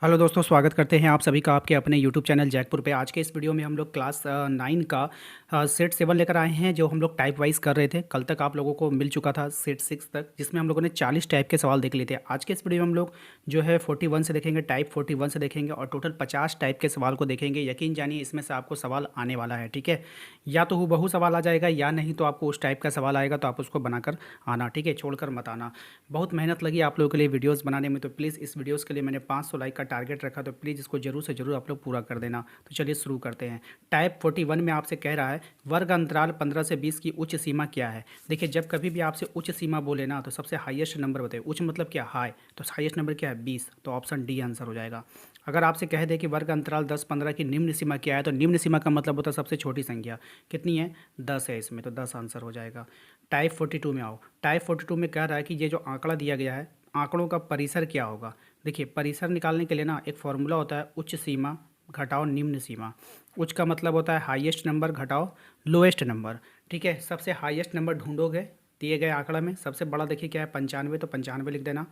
Hello दोस्तों, स्वागत करते हैं आप सभी का आपके अपने यूट्यूब चैनल जैकपुर पे। आज के इस वीडियो में हम लोग क्लास 9 का सेट 7 लेकर आए हैं, जो हम लोग टाइप वाइज कर रहे थे। कल तक आप लोगों को मिल चुका था सेट 6 तक, जिसमें हम लोगों ने 40 टाइप के सवाल देख लिए थे। आज के इस वीडियो में हम लोग जो है 41 से देखेंगे, टाइप 41 से देखेंगे और टोटल 50 टाइप के सवाल को देखेंगे। यकीन जानिए इसमें से आपको सवाल आने वाला है, ठीक है। या तो हूबहू सवाल आ जाएगा या नहीं तो आपको उस टाइप का सवाल आएगा, तो आप उसको बनाकर आना, ठीक है, छोड़कर मत आना। बहुत मेहनत लगी आप लोगों के लिए वीडियोस बनाने में, तो प्लीज़ इस वीडियोस के लिए मैंने 500 लाइक का टारगेट रखा, तो प्लीज़ इसको जरूर से जरूर आप लोग पूरा कर देना। तो चलिए शुरू करते हैं। टाइप 41 में आपसे कह रहा है वर्ग अंतराल 15 से 20 की उच्च सीमा क्या है। देखिए, जब कभी भी आपसे उच्च सीमा बोले ना तो सबसे हाईएस्ट नंबर बताइए। उच्च मतलब क्या, हाई, तो हाईएस्ट नंबर क्या है 20, तो ऑप्शन डी आंसर हो जाएगा। अगर आपसे कह दे कि वर्ग अंतराल 10-15 की निम्न सीमा क्या है, तो निम्न सीमा का मतलब होता है सबसे छोटी संख्या कितनी है, 10 है इसमें, तो 10 आंसर हो जाएगा। टाइप 42 में आओ। टाइप 42 में कह रहा है कि ये जो आंकड़ा दिया गया है, आंकड़ों का परिसर क्या होगा। देखिए, परिसर निकालने के लिए ना एक फॉर्मूला होता है, उच्च सीमा घटाओ निम्न सीमा। उच्च का मतलब होता है हाईएस्ट नंबर घटाओ लोएस्ट नंबर, ठीक है। सबसे हाईएस्ट नंबर ढूंढोगे दिए गए आंकड़ा में, सबसे बड़ा देखिए क्या है 95, तो 95 लिख देना।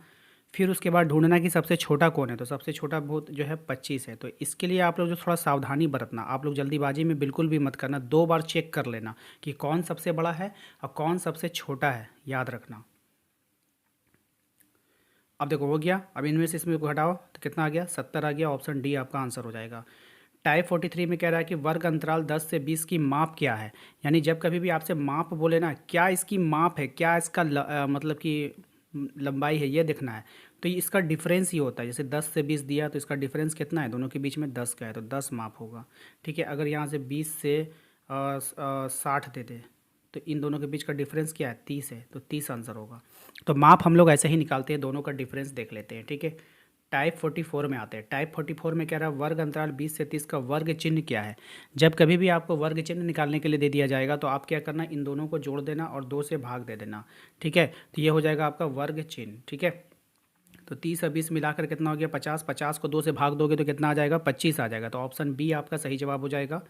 फिर उसके बाद ढूंढना कि सबसे छोटा कौन है, तो सबसे छोटा बहुत जो है 25 है। तो इसके लिए आप लोग जो थोड़ा सावधानी बरतना, आप लोग जल्दीबाजी में बिल्कुल भी मत करना, 2 बार चेक कर लेना कि कौन सबसे बड़ा है और कौन सबसे छोटा है, याद रखना। अब देखो हो गया। अब इनमें से इसमें घटाओ तो कितना आ गया, 70 आ गया। ऑप्शन डी आपका आंसर हो जाएगा। टाइप 43 में कह रहा है कि वर्ग अंतराल 10 से 20 की माप क्या है। यानी जब कभी भी आपसे माप बोले ना, क्या इसकी माप है, क्या इसका मतलब कि लंबाई है, ये देखना है। तो ये इसका डिफरेंस ही होता है। जैसे 10 से 20 दिया तो इसका डिफरेंस कितना है, दोनों के बीच में 10 का है, तो 10 माप होगा, ठीक है। अगर यहाँ से 20 से 60 दे दे तो इन दोनों के बीच का डिफरेंस क्या है, 30 है, तो 30 आंसर होगा। तो माप हम लोग ऐसे ही निकालते हैं, दोनों का डिफरेंस देख लेते हैं, ठीक है। टाइप 44 में आते हैं। टाइप 44 में कह रहा है वर्ग अंतराल 20 से 30 का वर्ग चिन्ह क्या है। जब कभी भी आपको वर्ग चिन्ह निकालने के लिए दे दिया जाएगा तो आप क्या करना, इन दोनों को जोड़ देना और 2 से भाग दे देना, ठीक है। तो ये हो जाएगा आपका वर्ग चिन्ह, ठीक है। तो 30 और 20 मिलाकर कितना हो गया 50, 50 को 2 से भाग दोगे तो कितना आ जाएगा 25 आ जाएगा। तो ऑप्शन बी आपका सही जवाब हो जाएगा।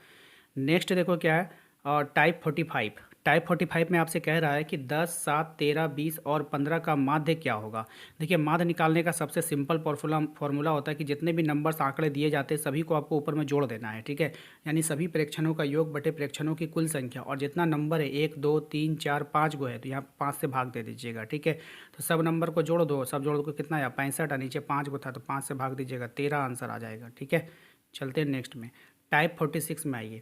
नेक्स्ट देखो क्या है, टाइप 45। टाइप 45 में आपसे कह रहा है कि 10, 7, 13, 20 और 15 का माध्य क्या होगा। देखिए, माध्य निकालने का सबसे सिंपल फॉर्मूला होता है कि जितने भी नंबर्स आंकड़े दिए जाते हैं सभी को आपको ऊपर में जोड़ देना है, ठीक है। यानी सभी प्रेक्षणों का योग बटे प्रेक्षणों की कुल संख्या, और जितना नंबर है 1, 2, 3, 4, 5 गो है तो यहाँ 5 से भाग दे दीजिएगा, ठीक है। तो सब नंबर को जोड़ दो, सब जोड़ दो कितना है 65, और नीचे 5 गो था तो 5 से भाग दीजिएगा, 13 आंसर आ जाएगा, ठीक है। चलते हैं नेक्स्ट में। टाइप 46 में आइए।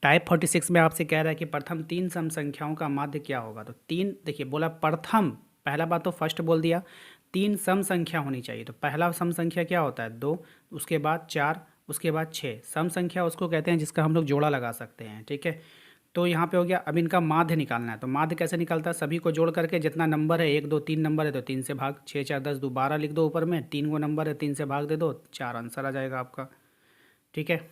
टाइप 46 में आपसे कह रहा है कि प्रथम 3 सम संख्याओं का माध्य क्या होगा। तो 3, देखिए बोला प्रथम, पहला बात तो फर्स्ट बोल दिया, 3 सम संख्या होनी चाहिए। तो पहला सम संख्या क्या होता है 2, उसके बाद 4, उसके बाद 6। सम संख्या उसको कहते हैं जिसका हम लोग जोड़ा लगा सकते हैं, ठीक है। तो यहाँ पे हो गया। अब इनका माध्य निकालना है, तो माध्य कैसे निकलता है, सभी को जोड़ करके जितना नंबर है 1, 2, 3 नंबर है तो 3 से भाग, 6, 4, 10, 2, 12 लिख दो ऊपर में, 3 गो नंबर है 3 से भाग दे दो, 4 आंसर आ जाएगा आपका, ठीक है।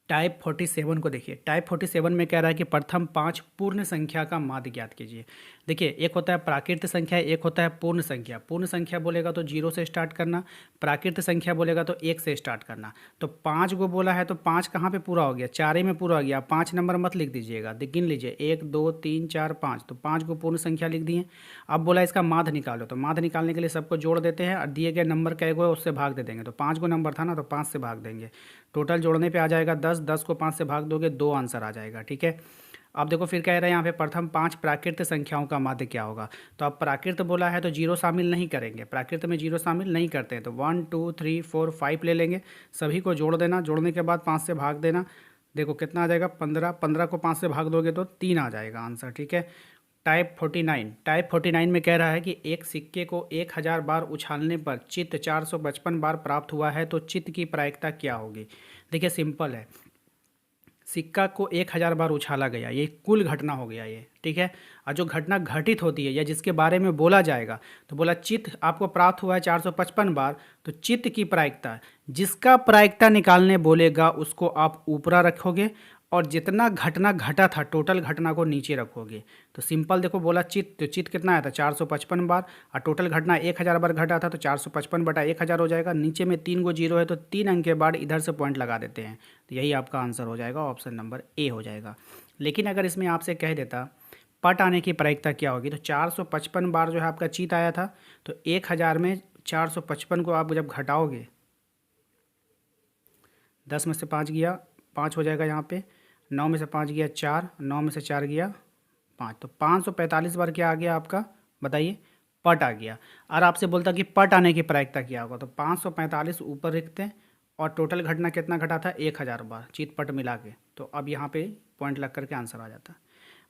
टाइप 47 को देखिए। टाइप 47 में कह रहा है कि प्रथम 5 पूर्ण संख्या का माध्य ज्ञात कीजिए। देखिए, एक होता है प्राकृत संख्या, एक होता है पूर्ण संख्या। पूर्ण संख्या बोलेगा तो 0 से स्टार्ट करना, प्राकृत संख्या बोलेगा तो 1 से स्टार्ट करना। तो 5 को बोला है तो 5 कहाँ पे पूरा हो गया, 4 ही में पूरा हो गया। 5 नंबर मत लिख दीजिएगा, गिन लीजिए 1, 2, 3, 4, 5, तो 5 को पूर्ण संख्या लिख दिए। अब बोला इसका माध्य निकालो, तो माध्य निकालने के लिए सबको जोड़ देते हैं और दिए गए नंबर कै गो है उससे भाग दे देंगे। तो 5 को नंबर था ना तो 5 से भाग देंगे, टोटल जोड़ने पे आ जाएगा 10, 10 को 5 से भाग दोगे 2 आंसर आ जाएगा, ठीक है। अब देखो फिर कह रहे हैं यहाँ पे प्रथम 5 प्राकृत संख्याओं का माध्य क्या होगा। तो अब प्राकृत बोला है तो 0 शामिल नहीं करेंगे, प्राकृत में 0 शामिल नहीं करते हैं। तो 1, 2, 3, 4, 5 ले लेंगे, सभी को जोड़ देना, जोड़ने के बाद 5 से भाग देना। देखो कितना आ जाएगा 15, 15 को 5 से भाग दोगे तो 3 आ जाएगा आंसर, ठीक है। टाइप 49। टाइप 49 में कह रहा है कि एक सिक्के को 1000 बार उछालने पर चित्त 455 बार प्राप्त हुआ है, तो चित्त की प्रायिकता क्या होगी। देखिए सिंपल है, सिक्का को 1000 बार उछाला गया, ये कुल घटना हो गया ये, ठीक है। और जो घटना घटित होती है या जिसके बारे में बोला जाएगा, तो बोला चित्त आपको प्राप्त हुआ है 455 बार, तो चित्त की प्रायिकता, जिसका प्रायिकता निकालने बोलेगा उसको आप ऊपरा रखोगे और जितना घटना घटा था टोटल घटना को नीचे रखोगे। तो सिंपल देखो बोला चित्त, तो चित्त कितना आया था 455 बार, और टोटल घटना 1000 बार घटा था तो 455 बटा 1000 हो जाएगा। नीचे में 3 गो जीरो है तो 3 अंक के बाद इधर से पॉइंट लगा देते हैं, तो यही आपका आंसर हो जाएगा, ऑप्शन नंबर ए हो जाएगा। लेकिन अगर इसमें आपसे कह देता पट आने की प्रायिकता क्या होगी, तो 455 बार जो है आपका चित्त आया था, तो 1000 में 455 को आप जब घटाओगे, 10 में से 5 गया 5 हो जाएगा यहाँ पे, 9 में से 5 गया 4, 9 में से 4 गया 5, तो 545 बार क्या आ गया आपका, बताइए, पट आ गया। और आपसे बोलता कि पट आने की प्रायिकता क्या होगा, तो 545 ऊपर लिखते हैं और टोटल घटना कितना घटा था, 1000 बार चित पट मिला के। तो अब यहाँ पे पॉइंट लग करके आंसर आ जाता है।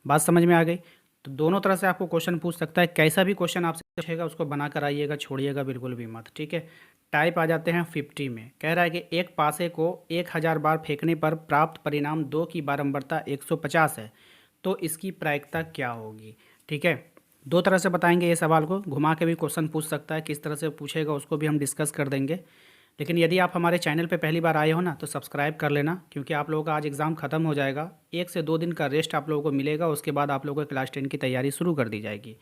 बात समझ में आ गई। तो दोनों तरह से आपको क्वेश्चन पूछ सकता है, कैसा भी क्वेश्चन आपसे पूछेगा उसको बना कर आइएगा, छोड़िएगा बिल्कुल भी मत, ठीक है। टाइप आ जाते हैं 50 में। कह रहा है कि एक पासे को 1000 बार फेंकने पर प्राप्त परिणाम 2 की बारंबारता 150 है, तो इसकी प्रायिकता क्या होगी, ठीक है। दो तरह से बताएंगे ये सवाल को, घुमा के भी क्वेश्चन पूछ सकता है, किस तरह से पूछेगा उसको भी हम डिस्कस कर देंगे। लेकिन यदि आप हमारे चैनल पे पहली बार आए हो ना, तो सब्सक्राइब कर लेना, क्योंकि आप लोगों का आज एग्ज़ाम ख़त्म हो जाएगा, 1 से 2 दिन का रेस्ट आप लोगों को मिलेगा, उसके बाद आप लोगों को क्लास 10 की तैयारी शुरू कर दी जाएगी।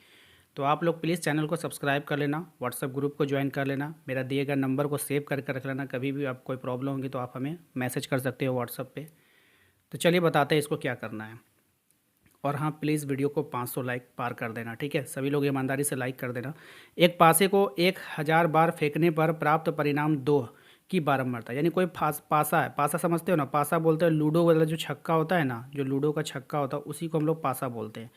तो आप लोग प्लीज़ चैनल को सब्सक्राइब कर लेना, व्हाट्सअप ग्रुप को ज्वाइन कर लेना, मेरा दिए गए नंबर को सेव करके रख लेना, कभी भी आप कोई प्रॉब्लम होगी तो आप हमें मैसेज कर सकते हो व्हाट्सअप पे। तो चलिए बताते हैं इसको क्या करना है। और हाँ, प्लीज़ वीडियो को 500 लाइक पार कर देना, ठीक है, सभी लोग ईमानदारी से लाइक कर देना। एक पासे को 1000 बार फेंकने पर प्राप्त परिणाम 2 की बारंबारता, यानी कोई पासा है, पासा समझते हो ना, पासा बोलते हैं लूडो वाला जो छक्का होता है ना, जो लूडो का छक्का होता है उसी को हम लोग पासा बोलते हैं।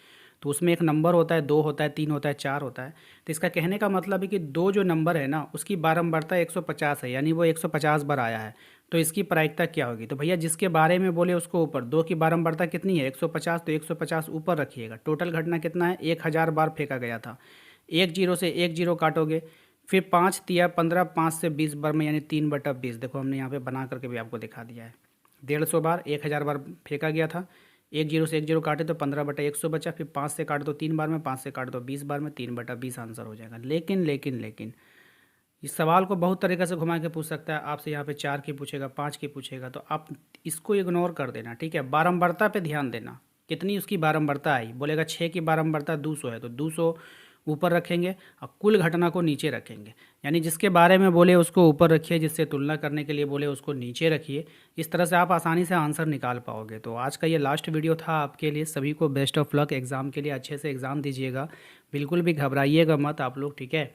तो उसमें एक नंबर होता है, 2 होता है, 3 होता है, 4 होता है। तो इसका कहने का मतलब है कि 2 जो नंबर है ना उसकी बारंबारता 150 है, यानी वो 150 बार आया है, तो इसकी प्रायिकता क्या होगी। तो भैया जिसके बारे में बोले उसको ऊपर, 2 की बारंबारता कितनी है 150, तो 150 ऊपर रखिएगा। टोटल घटना कितना है, 1000 बार फेंका गया था। 1 जीरो से 1 जीरो काटोगे, फिर 5 तिया 15, 5 से 20 बार में, यानी 3/20। देखो हमने यहाँ पे बना करके भी आपको दिखा दिया है। 150 बार 1000 बार फेंका गया था, 1 जीरो से 1 जीरो काटे तो 15/100 बचा, फिर 5 से काट दो 3 बार में, 5 से काट दो 20 बार में, 3/20 आंसर हो जाएगा। लेकिन इस सवाल को बहुत तरीके से घुमा के पूछ सकता है आपसे, यहाँ पे 4 की पूछेगा, 5 की पूछेगा, तो आप इसको इग्नोर कर देना, ठीक है। बारंबारता पे ध्यान देना, कितनी उसकी बारंबारता आई, बोलेगा 6 की बारंबारता 200 है, तो 200 ऊपर रखेंगे और कुल घटना को नीचे रखेंगे, यानी जिसके बारे में बोले उसको ऊपर रखिए, जिससे तुलना करने के लिए बोले उसको नीचे रखिए। इस तरह से आप आसानी से आंसर निकाल पाओगे। तो आज का ये लास्ट वीडियो था आपके लिए। सभी को बेस्ट ऑफ लक एग्ज़ाम के लिए, अच्छे से एग्ज़ाम दीजिएगा, बिल्कुल भी घबराइएगा मत आप लोग, ठीक है।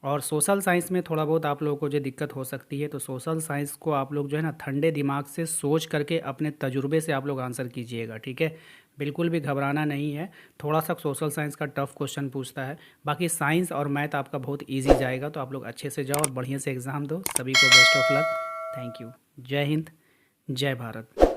और सोशल साइंस में थोड़ा बहुत आप लोगों को जो दिक्कत हो सकती है, तो सोशल साइंस को आप लोग जो है ना ठंडे दिमाग से सोच करके अपने तजुर्बे से आप लोग आंसर कीजिएगा, ठीक है। बिल्कुल भी घबराना नहीं है। थोड़ा सा सोशल साइंस का टफ क्वेश्चन पूछता है, बाकी साइंस और मैथ आपका बहुत ईजी जाएगा। तो आप लोग अच्छे से जाओ और बढ़िया से एग्ज़ाम दो। सभी को best of luck. Thank you. जय हिंद, जय भारत।